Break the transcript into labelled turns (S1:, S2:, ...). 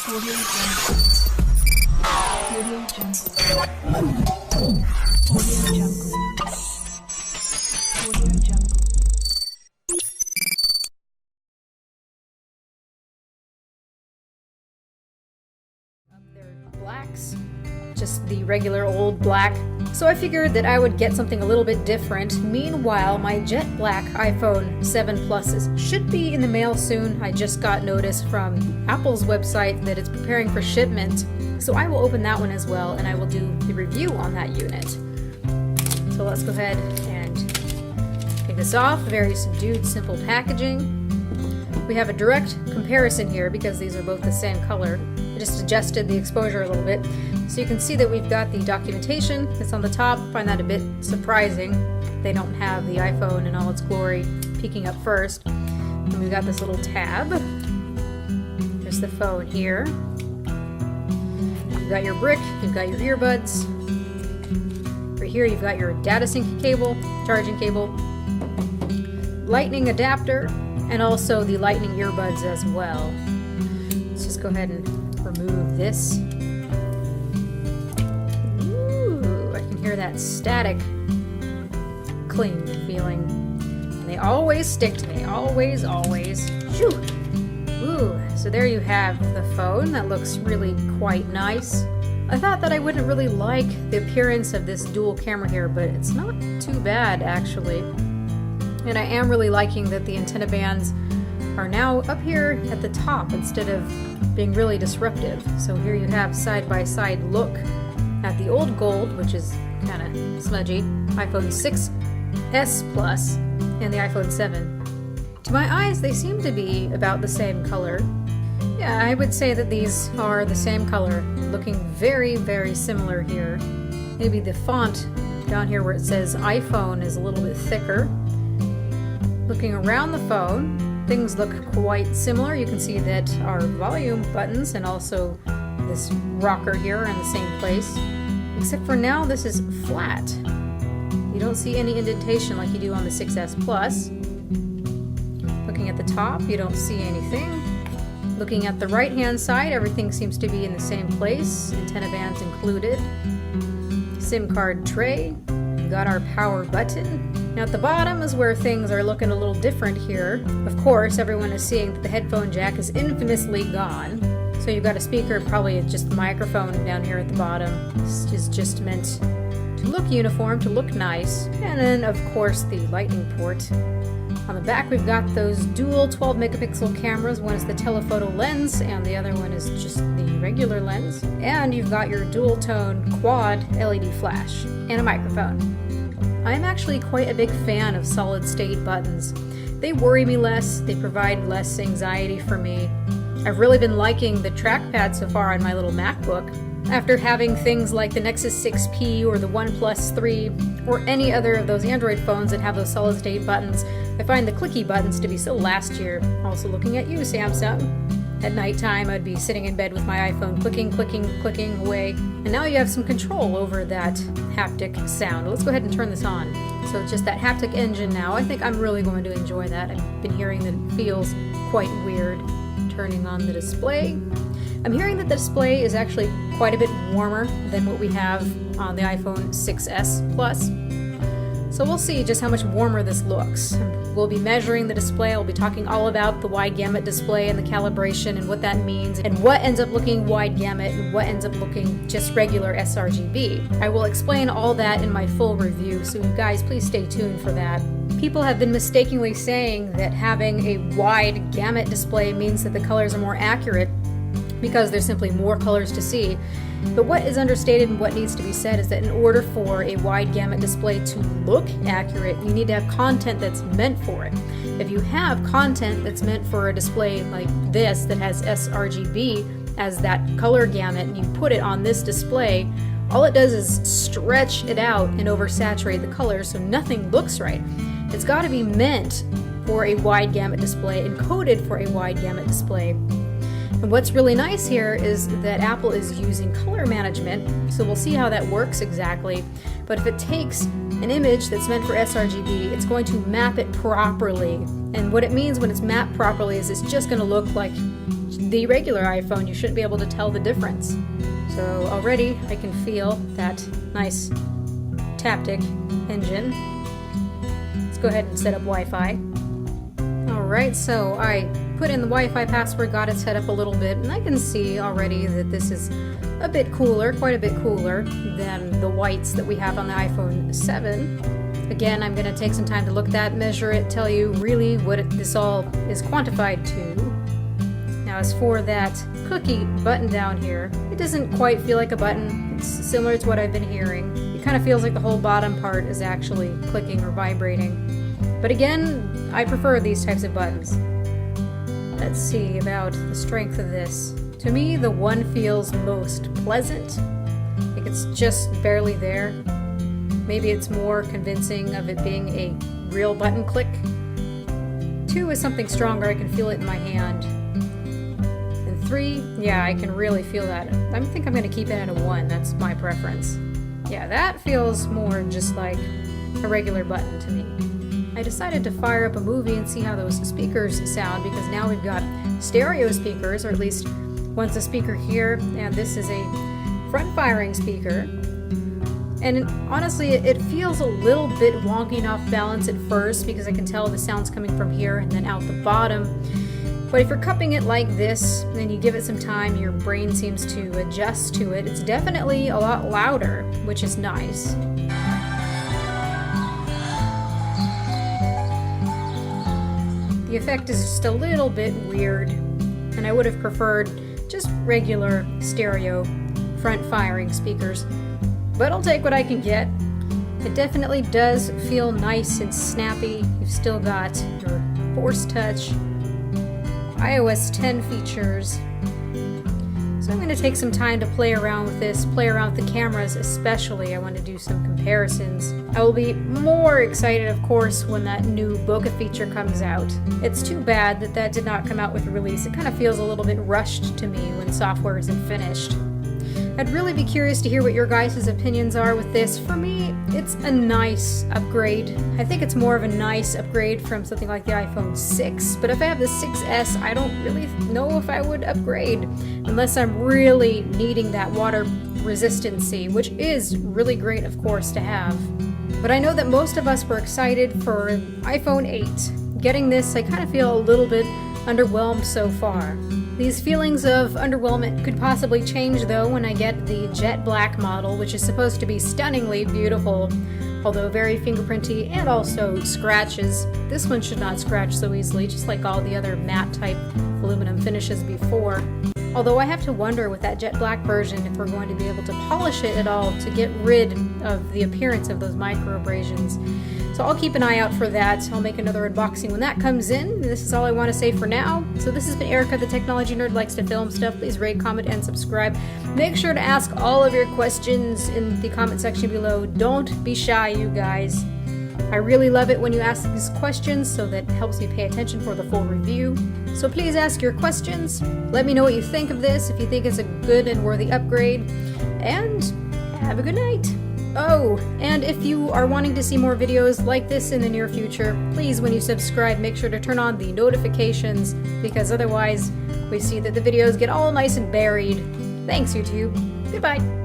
S1: Audio Jungle. Audio Jungle. Audio Jungle. Audio Jungle.
S2: They're blacks, just the regular old black. So I figured that I would get something a little bit different. Meanwhile, my jet black iPhone 7 Pluses should be in the mail soon. I just got notice from Apple's website that it's preparing for shipment. So I will open that one as well, and I will do the review on that unit. So let's go ahead and take this off. Very subdued, simple packaging. We have a direct comparison here because these are both the same color. I just adjusted the exposure a little bit. So you can see that we've got the documentation that's on the top. I find that a bit surprising. They don't have the iPhone in all its glory peeking up first. And we've got this little tab. There's the phone here. You've got your brick, you've got your earbuds. Right here you've got your data sync cable, charging cable, lightning adapter, and also the lightning earbuds as well. Let's just go ahead and remove this. Ooh, I can hear that static cling feeling. And they always stick to me. Always, always. Shoo! Ooh, so there you have the phone. That looks really quite nice. I thought that I wouldn't really like the appearance of this dual camera here, but it's not too bad actually. And I am really liking that the antenna bands are now up here at the top instead of being really disruptive. So here you have side-by-side look at the old gold, which is kind of smudgy, iPhone 6s Plus, and the iPhone 7. To my eyes, they seem to be about the same color. Yeah, I would say that these are the same color, looking very, very similar here. Maybe the font down here where it says iPhone is a little bit thicker. Looking around the phone, things look quite similar. You can see that our volume buttons and also this rocker here are in the same place. Except for now, this is flat. You don't see any indentation like you do on the 6S Plus. Looking at the top, you don't see anything. Looking at the right-hand side, everything seems to be in the same place, antenna bands included. SIM card tray. We've got our power button. Now at the bottom is where things are looking a little different here. Of course, everyone is seeing that the headphone jack is infamously gone. So you've got a speaker, probably just the microphone down here at the bottom. This is just meant to look uniform, to look nice. And then, of course, the lightning port. On the back, we've got those dual 12 megapixel cameras. One is the telephoto lens, and the other one is just the regular lens. And you've got your dual tone quad LED flash and a microphone. I'm actually quite a big fan of solid state buttons. They worry me less, they provide less anxiety for me. I've really been liking the trackpad so far on my little MacBook. After having things like the Nexus 6P or the OnePlus 3 or any other of those Android phones that have those solid state buttons, I find the clicky buttons to be so last year. Also looking at you, Samsung. At nighttime, I'd be sitting in bed with my iPhone clicking, clicking, clicking away. And now you have some control over that haptic sound. Let's go ahead and turn this on. So it's just that haptic engine now. I think I'm really going to enjoy that. I've been hearing that it feels quite weird. Turning on the display. I'm hearing that the display is actually quite a bit warmer than what we have on the iPhone 6s Plus. So we'll see just how much warmer this looks. We'll be measuring the display. I'll be talking all about the wide gamut display and the calibration and what that means and what ends up looking wide gamut and what ends up looking just regular sRGB. I will explain all that in my full review, so you guys please stay tuned for that. People have been mistakenly saying that having a wide gamut display means that the colors are more accurate because there's simply more colors to see. But what is understated and what needs to be said is that in order for a wide gamut display to look accurate, you need to have content that's meant for it. If you have content that's meant for a display like this that has sRGB as that color gamut and you put it on this display, all it does is stretch it out and oversaturate the colors so nothing looks right. It's got to be meant for a wide gamut display, encoded for a wide gamut display. And what's really nice here is that Apple is using color management, so we'll see how that works exactly. But if it takes an image that's meant for sRGB, it's going to map it properly. And what it means when it's mapped properly is it's just going to look like the regular iPhone, you shouldn't be able to tell the difference. So already I can feel that nice Taptic engine. Let's go ahead and set up Wi-Fi. Alright, so I put in the Wi-Fi password, got it set up a little bit, and I can see already that this is a bit cooler, quite a bit cooler than the whites that we have on the iPhone 7. Again, I'm going to take some time to look at that, measure it, tell you really what this all is quantified to. Now as for that cookie button down here, it doesn't quite feel like a button. It's similar to what I've been hearing. It kind of feels like the whole bottom part is actually clicking or vibrating. But again, I prefer these types of buttons. Let's see about the strength of this. To me, the one feels most pleasant. Like it's just barely there. Maybe it's more convincing of it being a real button click. 2 is something stronger, I can feel it in my hand. And 3, yeah, I can really feel that. I think I'm going to keep it at a 1, that's my preference. Yeah, that feels more just like a regular button to me. I decided to fire up a movie and see how those speakers sound, because now we've got stereo speakers, or at least one's a speaker here, and this is a front-firing speaker. And honestly, it feels a little bit wonky and off balance at first, because I can tell the sound's coming from here and then out the bottom. But if you're cupping it like this, and you give it some time, your brain seems to adjust to it. It's definitely a lot louder, which is nice. The effect is just a little bit weird, and I would have preferred just regular stereo front-firing speakers, but I'll take what I can get. It definitely does feel nice and snappy. You've still got your Force Touch, iOS 10 features. So I'm going to take some time to play around with this, play around with the cameras especially. I want to do some comparisons. I will be more excited, of course, when that new bokeh feature comes out. It's too bad that that did not come out with the release. It kind of feels a little bit rushed to me when software isn't finished. I'd really be curious to hear what your guys' opinions are with this. For me, it's a nice upgrade. I think it's more of a nice upgrade from something like the iPhone 6, but if I have the 6S, I don't really know if I would upgrade, unless I'm really needing that water resistancy, which is really great, of course, to have. But I know that most of us were excited for iPhone 8. Getting this, I kind of feel a little bit underwhelmed so far. These feelings of underwhelmment could possibly change though when I get the jet black model, which is supposed to be stunningly beautiful, although very fingerprinty and also scratches. This one should not scratch so easily, just like all the other matte type aluminum finishes before. Although I have to wonder with that jet black version if we're going to be able to polish it at all to get rid of the appearance of those micro abrasions. So I'll keep an eye out for that. I'll make another unboxing when that comes in. This is all I want to say for now. So this has been Erica, the technology nerd, likes to film stuff. Please rate, comment, and subscribe. Make sure to ask all of your questions in the comment section below. Don't be shy, you guys. I really love it when you ask these questions, so that helps me pay attention for the full review. So please ask your questions. Let me know what you think of this, if you think it's a good and worthy upgrade. And have a good night. Oh, and if you are wanting to see more videos like this in the near future, please, when you subscribe, make sure to turn on the notifications, because otherwise we see that the videos get all nice and buried. Thanks, YouTube. Goodbye.